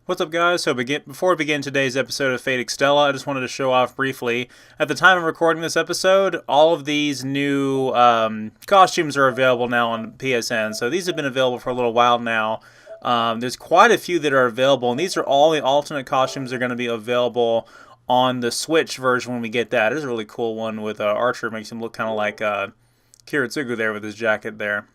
What's up, guys? So before we begin today's episode of Fate Extella, I just wanted to show off briefly. At the time of recording this episode, all of these new costumes are available now on PSN. So these have been available for a little while now. There's quite a few that are available, and these are all the alternate costumes that are going to be available on the Switch version when we get that. It is a really cool one with Archer. Makes him look kind of like Kiritsugu there with his jacket there.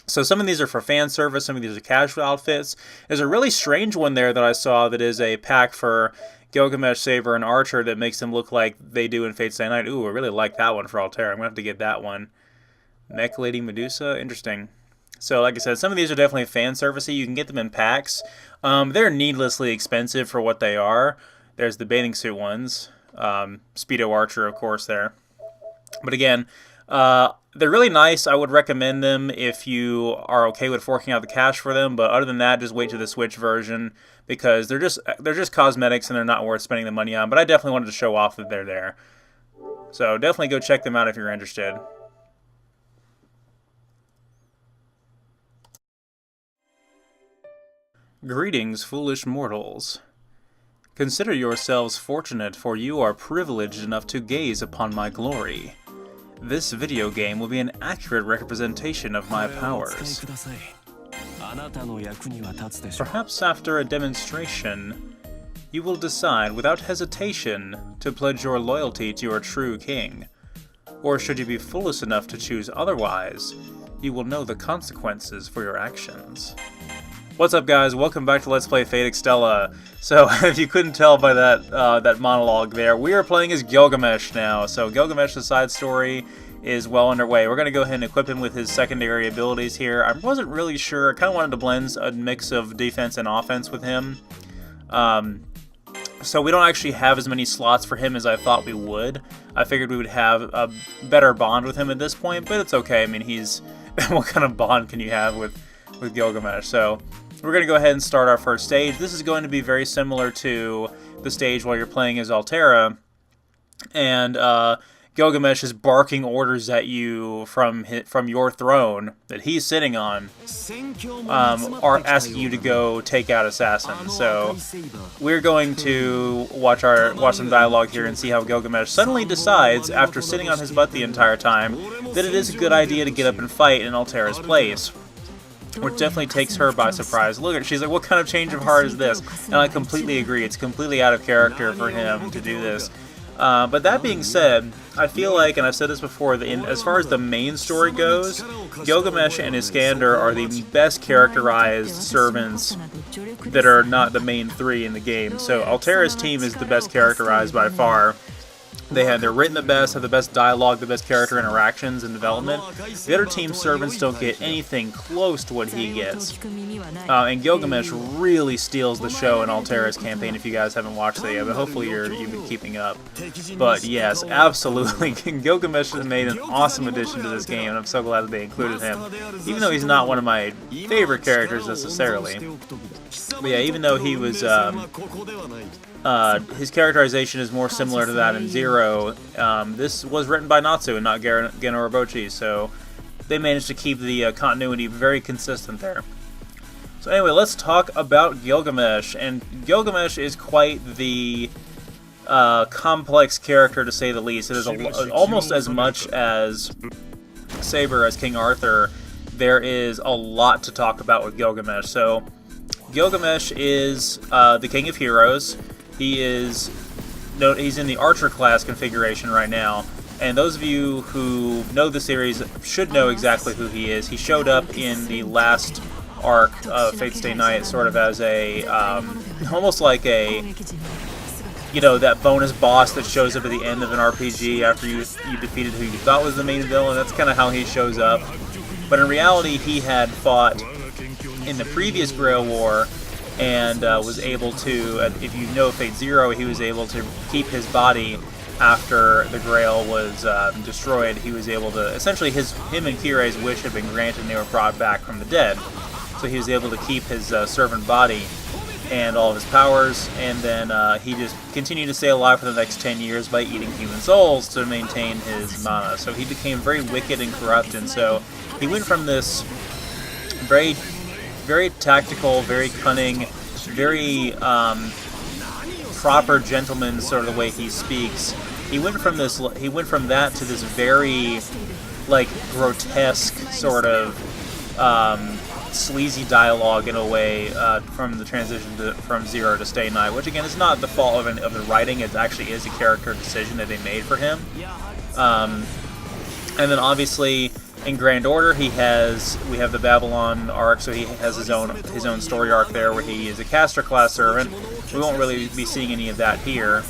So some of these are for fan service, some of these are casual outfits. There's a really strange one there that I saw that is a pack for Gilgamesh, Saber, and Archer that makes them look like they do in Fate Stay Night. Ooh, I really like that one for Altera. I'm going to have to get that one. Mech Lady Medusa, interesting. So like I said, some of these are definitely fan servicey. You can get them in packs. They're needlessly expensive for what they are. There's the bathing suit ones. Speedo Archer, of course, there. But again, they're really nice. I would recommend them if you are okay with forking out the cash for them. But other than that, just wait to the Switch version because they're just cosmetics and they're not worth spending the money on. But I definitely wanted to show off that they're there. So definitely go check them out if you're interested. Greetings, foolish mortals. Consider yourselves fortunate, for you are privileged enough to gaze upon my glory. This video game will be an accurate representation of my powers. Perhaps after a demonstration, you will decide without hesitation to pledge your loyalty to your true king. Or should you be foolish enough to choose otherwise, you will know the consequences for your actions. What's up, guys? Welcome back to Let's Play Fate Extella. So, if you couldn't tell by that monologue there, we are playing as Gilgamesh now. So, Gilgamesh's side story is well underway. We're going to go ahead and equip him with his secondary abilities here. I wasn't really sure. I kind of wanted to blend a mix of defense and offense with him. So, we don't actually have as many slots for him as I thought we would. I figured we would have a better bond with him at this point, but it's okay. I mean, he's... what kind of bond can you have with Gilgamesh? So... we're going to go ahead and start our first stage. This is going to be very similar to the stage while you're playing as Altera. And Gilgamesh is barking orders at you from your throne that he's sitting on, are asking you to go take out assassins. So we're going to watch some dialogue here and see how Gilgamesh suddenly decides, after sitting on his butt the entire time, that it is a good idea to get up and fight in Altera's place. Which definitely takes her by surprise. Look at her, she's like, what kind of change of heart is this? And I completely agree, it's completely out of character for him to do this. But that being said, I feel like, and I've said this before, as far as the main story goes, Gilgamesh and Iskander are the best characterized servants that are not the main three in the game. So Altera's team is the best characterized by far. They're written the best, have the best dialogue, the best character interactions and development. The other team's servants don't get anything close to what he gets. And Gilgamesh really steals the show in Altera's campaign if you guys haven't watched it yet, but hopefully you've been keeping up. But yes, absolutely, Gilgamesh has made an awesome addition to this game, and I'm so glad that they included him. Even though he's not one of my favorite characters necessarily. But yeah, even though he was... his characterization is more similar to that in Zero. This was written by Natsu and not Geno Robochi, so they managed to keep the continuity very consistent there. So anyway, let's talk about Gilgamesh. And Gilgamesh is quite the complex character, to say the least. It is almost as much as Saber as King Arthur. There is a lot to talk about with Gilgamesh. So Gilgamesh is the King of Heroes. He's in the Archer class configuration right now, and those of you who know the series should know exactly who he is. He showed up in the last arc of Fate Stay Night sort of as a, almost like a, that bonus boss that shows up at the end of an RPG after you defeated who you thought was the main villain. That's kind of how he shows up. But in reality, he had fought in the previous Grail War, and was able to, if you know Fate Zero, he was able to keep his body after the Grail was destroyed. He was able to, essentially him and Kirei's wish had been granted and they were brought back from the dead. So he was able to keep his servant body and all of his powers, and then he just continued to stay alive for the next 10 years by eating human souls to maintain his mana. So he became very wicked and corrupt, and so he went from this very tactical, very cunning very proper gentleman sort of the way he speaks. He went from that to this very like grotesque sort of sleazy dialogue in a way from the transition from Zero to Stay Night, which again is not the fault of the writing. It actually is a character decision that they made for him. And then obviously in Grand Order we have the Babylon arc, so he has his own story arc there where he is a caster class servant. We won't really be seeing any of that here.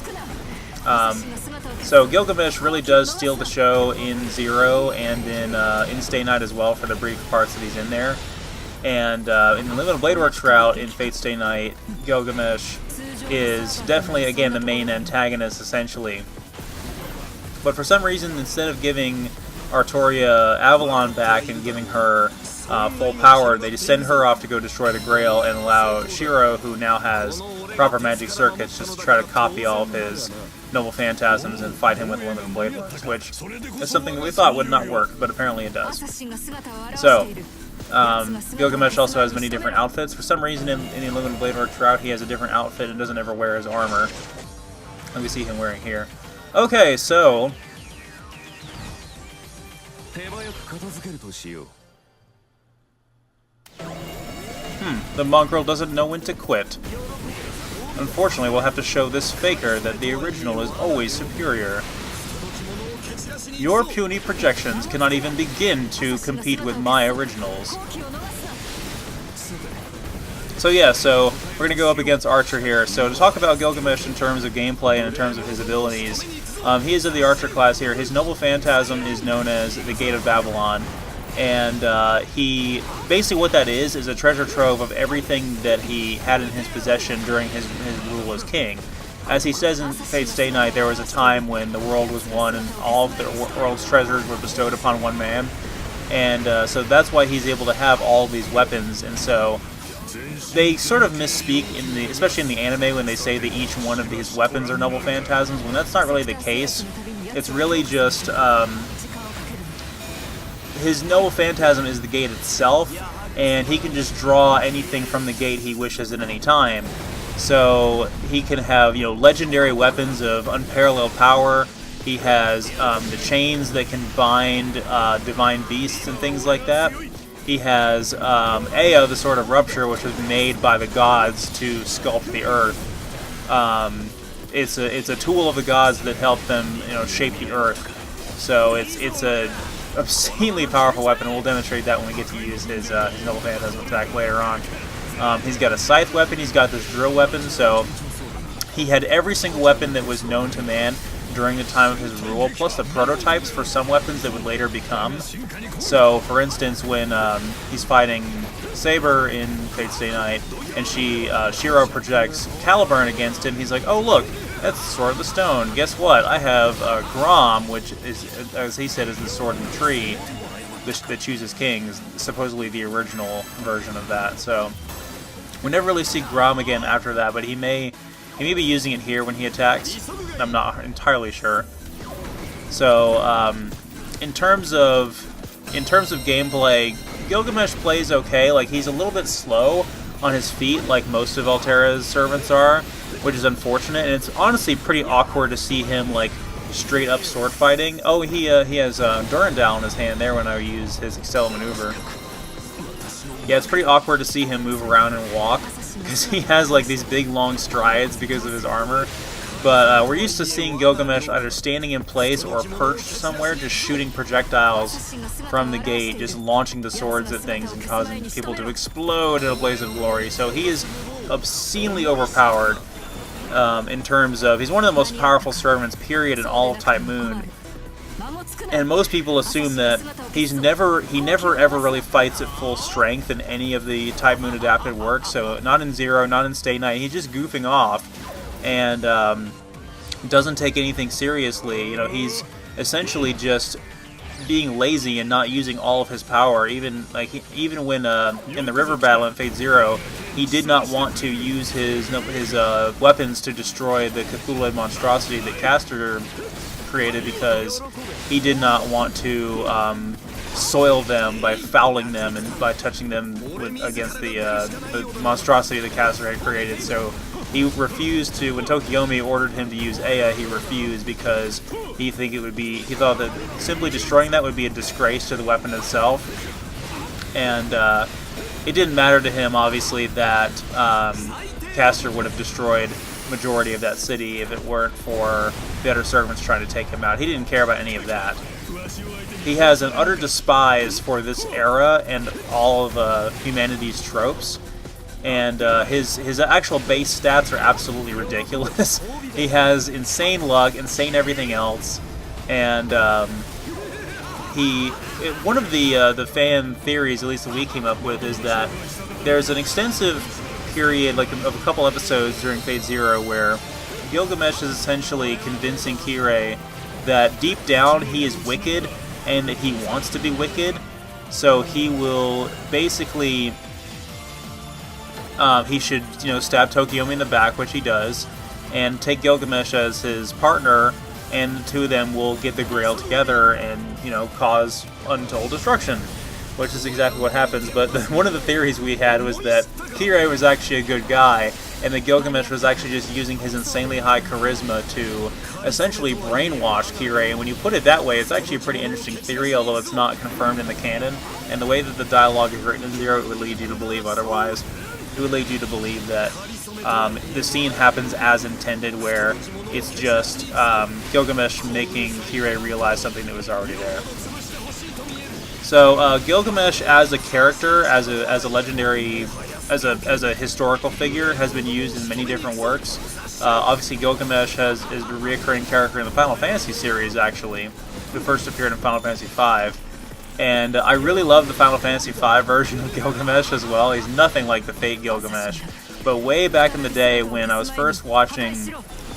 So Gilgamesh really does steal the show in Zero and in Stay Night as well for the brief parts that he's in there. And in the Limited Blade Works route in Fate Stay Night, Gilgamesh is definitely, again, the main antagonist, essentially. But for some reason, instead of giving Artoria Avalon back and giving her full power, they just send her off to go destroy the Grail and allow Shiro, who now has proper magic circuits, just to try to copy all of his Noble Phantasms and fight him with Limited Blade Works, which is something that we thought would not work, but apparently it does. So, Gilgamesh also has many different outfits. For some reason in the Limited Blade Works route, he has a different outfit and doesn't ever wear his armor. Let me see him wearing here. Okay, so... the mongrel doesn't know when to quit. Unfortunately, we'll have to show this faker that the original is always superior. Your puny projections cannot even begin to compete with my originals. So yeah, so we're going to go up against Archer here. So to talk about Gilgamesh in terms of gameplay and in terms of his abilities, he is of the Archer class here. His Noble Phantasm is known as the Gate of Babylon. And he basically what that is a treasure trove of everything that he had in his possession during his rule as king. As he says in Fate Stay Night, there was a time when the world was one and all of the world's treasures were bestowed upon one man. And so that's why he's able to have all of these weapons. And so they sort of misspeak, especially in the anime, when they say that each one of these weapons are Noble Phantasms, when that's not really the case. It's really just... his Noble Phantasm is the gate itself, and he can just draw anything from the gate he wishes at any time. So he can have, legendary weapons of unparalleled power. He has the chains that can bind divine beasts and things like that. He has Ea, the Sword of Rupture, which was made by the gods to sculpt the earth. It's a tool of the gods that help them, shape the earth. So it's a obscenely powerful weapon. We'll demonstrate that when we get to use his Noble Phantasm attack later on. He's got a scythe weapon, he's got this drill weapon, so he had every single weapon that was known to man during the time of his rule, plus the prototypes for some weapons that would later become. So, for instance, when he's fighting Saber in Fate Stay Night, and Shiro projects Caliburn against him, he's like, oh look, that's the Sword of the Stone. Guess what? I have Grom, which is, as he said, is the sword in the tree that chooses kings, supposedly the original version of that. So we never really see Grom again after that, but he may be using it here when he attacks. I'm not entirely sure. So in terms of gameplay, Gilgamesh plays okay. Like, he's a little bit slow on his feet, like most of Altera's servants are, which is unfortunate, and it's honestly pretty awkward to see him like straight up sword fighting. Oh, he has Durandal in his hand there when I use his Extella maneuver. Yeah, it's pretty awkward to see him move around and walk, because he has like these big long strides because of his armor. But we're used to seeing Gilgamesh either standing in place or perched somewhere, just shooting projectiles from the gate, just launching the swords at things and causing people to explode in a blaze of glory. So he is obscenely overpowered in terms of... He's one of the most powerful servants, period, in all of Type Moon. And most people assume that he never ever really fights at full strength in any of the Type Moon adapted works. So not in Zero, not in Stay Night. He's just goofing off and doesn't take anything seriously. He's essentially just being lazy and not using all of his power. Even when in the river battle in Fate Zero, he did not want to use his weapons to destroy the Cthulhu monstrosity that Castor created, because he did not want to soil them by fouling them and by touching them against the monstrosity that Caster had created. So he refused to. When Tokiomi ordered him to use Aya, he refused because he thought that simply destroying that would be a disgrace to the weapon itself, and it didn't matter to him, obviously, that Caster would have destroyed majority of that city if it weren't for the other servants trying to take him out. He didn't care about any of that. He has an utter despise for this era and all of humanity's tropes, and his actual base stats are absolutely ridiculous. He has insane luck, insane everything else, and one of the fan theories, at least that we came up with, is that there's an extensive period, like of a couple episodes during Fate Zero, where Gilgamesh is essentially convincing Kirei that deep down he is wicked and that he wants to be wicked. So he will basically he should stab Tokiomi in the back, which he does, and take Gilgamesh as his partner, and the two of them will get the Grail together and cause untold destruction, which is exactly what happens. But one of the theories we had was that Kirei was actually a good guy, and that Gilgamesh was actually just using his insanely high charisma to essentially brainwash Kirei. And when you put it that way, it's actually a pretty interesting theory, although it's not confirmed in the canon. And the way that the dialogue is written in Zero, it would lead you to believe otherwise. It would lead you to believe that the scene happens as intended, where it's just Gilgamesh making Kirei realize something that was already there. So Gilgamesh as a character, as a legendary, as a historical figure, has been used in many different works. Obviously, Gilgamesh is a reoccurring character in the Final Fantasy series, actually, who first appeared in Final Fantasy V. And I really love the Final Fantasy V version of Gilgamesh as well. He's nothing like the Fate Gilgamesh. But way back in the day when I was first watching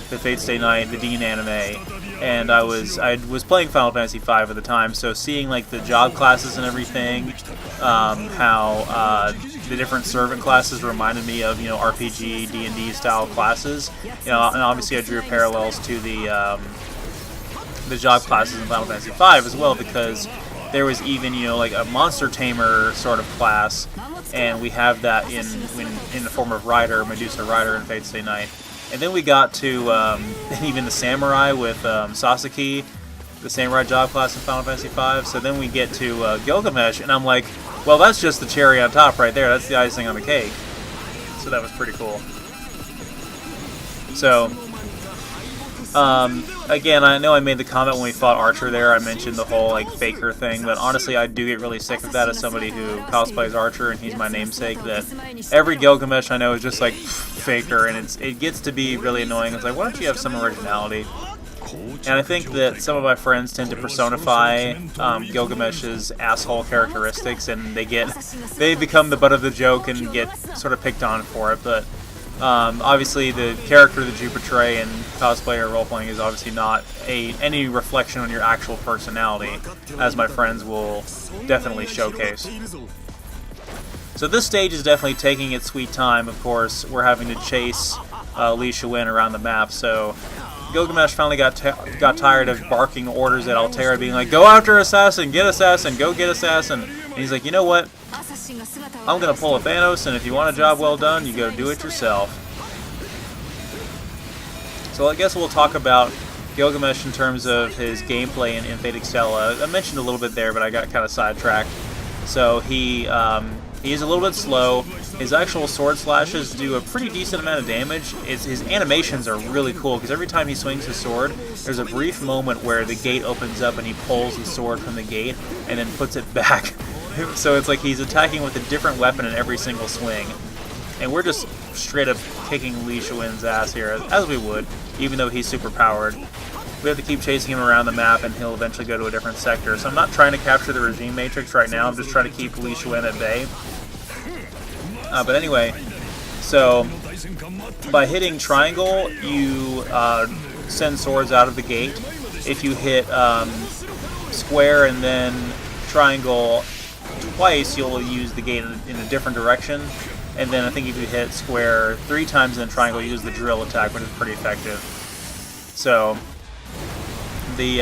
the Fate Stay Night, the Dean anime, and I was playing Final Fantasy V at the time, so seeing like the job classes and everything, how the different servant classes reminded me of RPG, D&D style classes, and obviously I drew parallels to the job classes in Final Fantasy V as well, because there was even like a monster tamer sort of class, and we have that in the form of Rider, Medusa Rider in Fate Stay Night. And then we got to even the Samurai with Sasaki, the Samurai job class in Final Fantasy V. So then we get to Gilgamesh, and I'm like, well, that's just the cherry on top right there. That's the icing on the cake. So that was pretty cool. So, again, I know I made the comment when we fought Archer there. I mentioned the whole like faker thing, but honestly, I do get really sick of that as somebody who cosplays Archer, and he's my namesake. That every Gilgamesh I know is just like faker, and it gets to be really annoying. It's like, why don't you have some originality? And I think that some of my friends tend to personify Gilgamesh's asshole characteristics, and they become the butt of the joke and get sort of picked on for it. But obviously, the character that you portray in cosplay or role-playing is obviously not any reflection on your actual personality, as my friends will definitely showcase. So this stage is definitely taking its sweet time. Of course, we're having to chase Li Shuwen around the map, so Gilgamesh finally got tired of barking orders at Altera, being like, go after Assassin, get Assassin, go get Assassin. And he's like, you know what? I'm going to pull a Thanos, and if you want a job well done, you go do it yourself. So I guess we'll talk about Gilgamesh in terms of his gameplay in Fate Extella. I mentioned a little bit there, but I got kind of sidetracked. So he is a little bit slow. His actual sword slashes do a pretty decent amount of damage. His animations are really cool, because every time he swings his sword, there's a brief moment where the gate opens up and he pulls the sword from the gate and then puts it back. So it's like he's attacking with a different weapon in every single swing. And we're just straight up kicking Li Shuwen's ass here, as we would, even though he's super powered. We have to keep chasing him around the map, and he'll eventually go to a different sector. So I'm not trying to capture the regime matrix right now, I'm just trying to keep Li Shuen at bay. But anyway, so by hitting triangle, you send swords out of the gate. If you hit square and then triangle twice, you'll use the gate in a different direction. And then I think if you hit square 3 times and then triangle, you use the drill attack, which is pretty effective. So the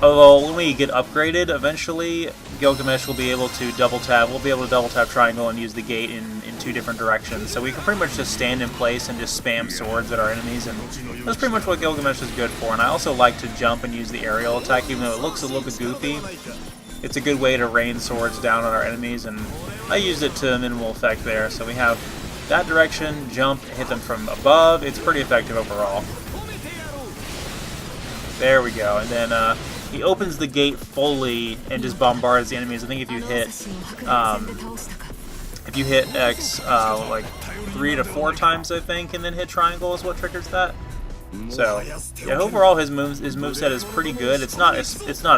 Although when we get upgraded, eventually Gilgamesh will be able to double tap. We'll be able to double tap triangle and use the gate in two different directions. So we can pretty much just stand in place and just spam swords at our enemies, and that's pretty much what Gilgamesh is good for. And I also like to jump and use the aerial attack, even though it looks a little bit goofy. It's a good way to rain swords down on our enemies, and I used it to minimal effect there. So we have that direction, jump, hit them from above. It's pretty effective overall. There we go, and then he opens the gate fully and just bombards the enemies. I think if you hit X like 3 to 4 times, I think, and then hit triangle is what triggers that. So yeah, overall his moveset is pretty good. It's not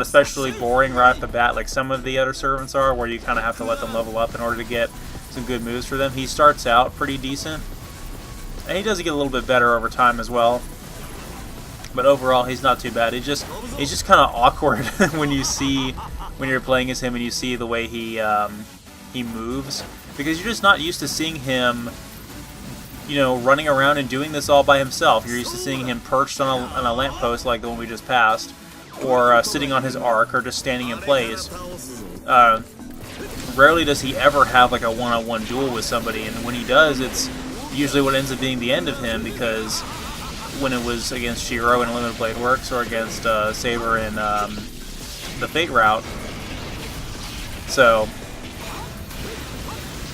especially boring right off the bat like some of the other servants are, where you kind of have to let them level up in order to get some good moves for them. He starts out pretty decent, and he does get a little bit better over time as well. But overall, he's not too bad. He's just kind of awkward when you're playing as him and you see the way he moves, because you're just not used to seeing him, you know, running around and doing this all by himself. You're used to seeing him perched on a lamppost like the one we just passed, or sitting on his arc, or just standing in place. Rarely does he ever have like a one-on-one duel with somebody, and when he does, it's usually what ends up being the end of him, because when it was against Shiro in Limited Blade Works, or against Saber in the Fate route. So,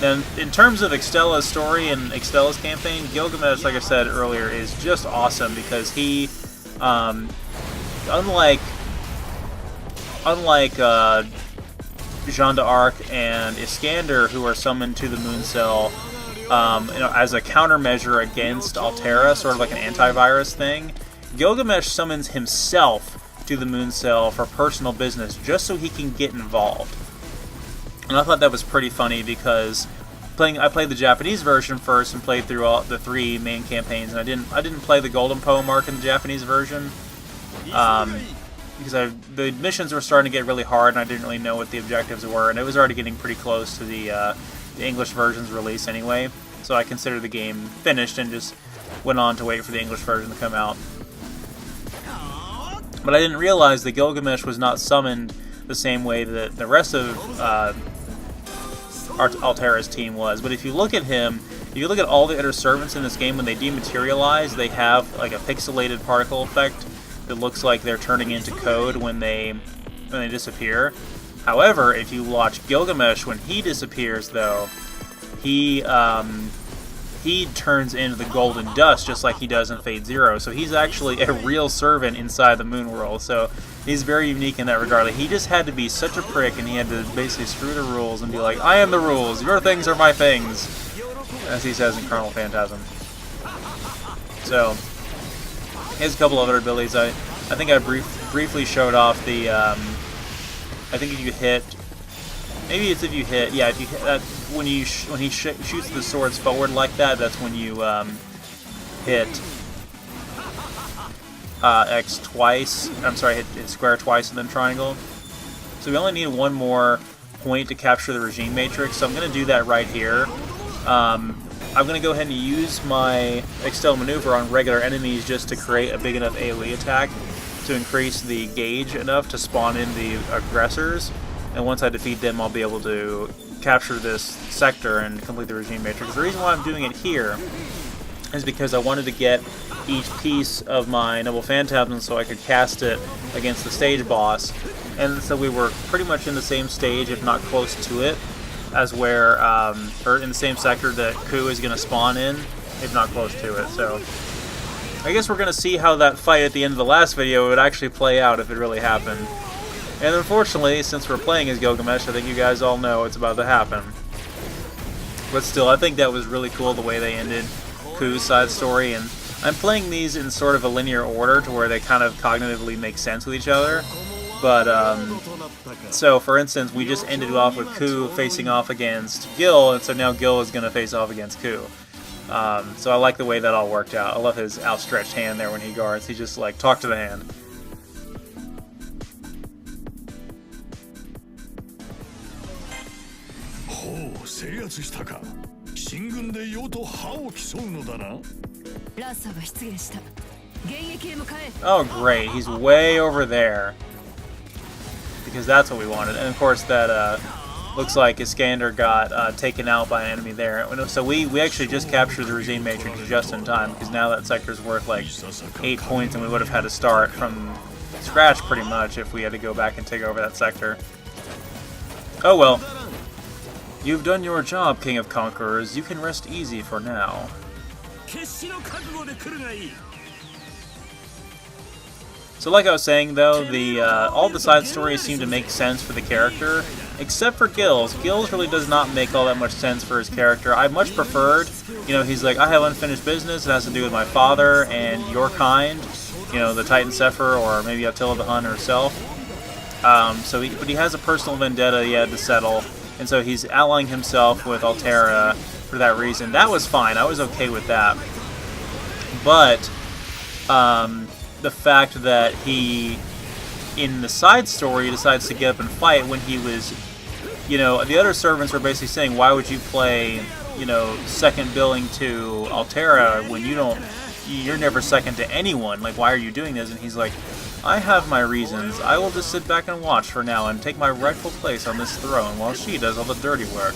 then in terms of Extella's story and Extella's campaign, Gilgamesh, like I said earlier, is just awesome, because he, unlike Jeanne d'Arc and Iskander, who are summoned to the Moon Cell, you know, as a countermeasure against Altera, sort of like an antivirus thing, Gilgamesh summons himself to the Moon Cell for personal business, just so he can get involved. And I thought that was pretty funny, because I played the Japanese version first and played through all the 3 main campaigns, and I didn't play the Golden Poem arc in the Japanese version, because the missions were starting to get really hard, and I didn't really know what the objectives were, and it was already getting pretty close to the English version's release anyway, so I considered the game finished and just went on to wait for the English version to come out. But I didn't realize that Gilgamesh was not summoned the same way that the rest of Altera's team was. But if you look at him, if you look at all the other servants in this game, when they dematerialize, they have like a pixelated particle effect that looks like they're turning into code when they disappear. However, if you watch Gilgamesh, when he disappears, though, he turns into the golden dust, just like he does in Fate Zero. So he's actually a real servant inside the Moon World. So he's very unique in that regard. Like, he just had to be such a prick, and he had to basically screw the rules and be like, I am the rules, your things are my things, as he says in Chronal Phantasm. So he has a couple other abilities. I think I briefly showed off the... I think if you hit, maybe it's if you hit, yeah, if you hit that, when he shoots the swords forward like that, that's when you hit X twice. I'm sorry, hit square twice and then triangle. So we only need one more point to capture the regime matrix, so I'm going to do that right here. I'm going to go ahead and use my Extella maneuver on regular enemies just to create a big enough AoE attack to increase the gauge enough to spawn in the aggressors, and once I defeat them, I'll be able to capture this sector and complete the regime matrix. The reason why I'm doing it here is because I wanted to get each piece of my Noble Phantasm so I could cast it against the stage boss, and so we were pretty much in the same stage, if not close to it, as where, or in the same sector that Ku is going to spawn in, if not close to it. So I guess we're going to see how that fight at the end of the last video would actually play out if it really happened. And unfortunately, since we're playing as Gilgamesh, I think you guys all know it's about to happen. But still, I think that was really cool the way they ended Ku's side story, and I'm playing these in sort of a linear order to where they kind of cognitively make sense with each other. But, so for instance, we just ended off with Ku facing off against Gil, and so now Gil is going to face off against Ku. So I like the way that all worked out. I love his outstretched hand there when he guards. He just, like, talk to the hand. Oh, great. He's way over there. because that's what we wanted. And of course that looks like Iskander got taken out by an enemy there. So we actually just captured the Regime Matrix just in time, because now that sector's worth like 8 points, and we would have had to start from scratch pretty much if we had to go back and take over that sector. Oh well. You've done your job, King of Conquerors. You can rest easy for now. So like I was saying though, all the side stories seem to make sense for the character, except for Gil's. Gil's really does not make all that much sense for his character. I much preferred, you know, he's like, I have unfinished business, it has to do with my father and your kind, you know, the Titan Zephyr, or maybe Attila the Hun herself. But he has a personal vendetta he had to settle, and so he's allying himself with Altera for that reason. That was fine, I was okay with that. But, the fact that he, in the side story, decides to get up and fight when he was, you know, the other servants were basically saying, why would you play, you know, second billing to Altera when you're never second to anyone, like, why are you doing this? And he's like, I have my reasons. I will just sit back and watch for now and take my rightful place on this throne while she does all the dirty work.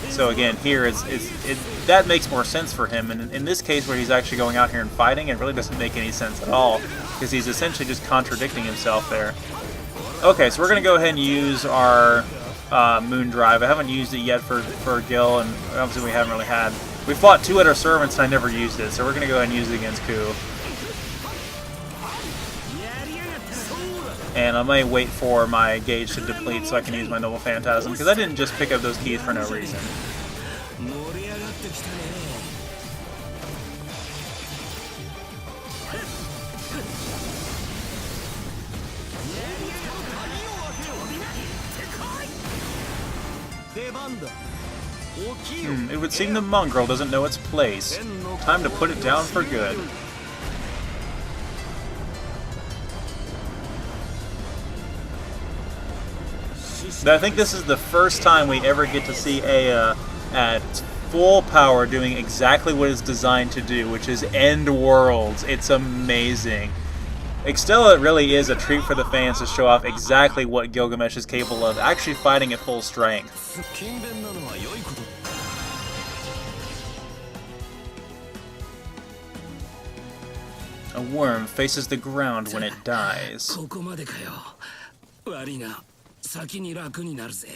So again, here that makes more sense for him, and in this case where he's actually going out here and fighting, it really doesn't make any sense at all, because he's essentially just contradicting himself there. Okay, so we're going to go ahead and use our Moon Drive. I haven't used it yet for Gil, and obviously we haven't really had. We fought 2 other servants and I never used it, so we're going to go ahead and use it against Ku. And I may wait for my gauge to deplete so I can use my Noble Phantasm, because I didn't just pick up those keys for no reason. It would seem the mongrel doesn't know its place. Time to put it down for good. But I think this is the first time we ever get to see Aya at full power doing exactly what it's designed to do, which is end worlds. It's amazing. Extella really is a treat for the fans to show off exactly what Gilgamesh is capable of, actually fighting at full strength. A worm faces the ground when it dies. 先に楽になるぜ。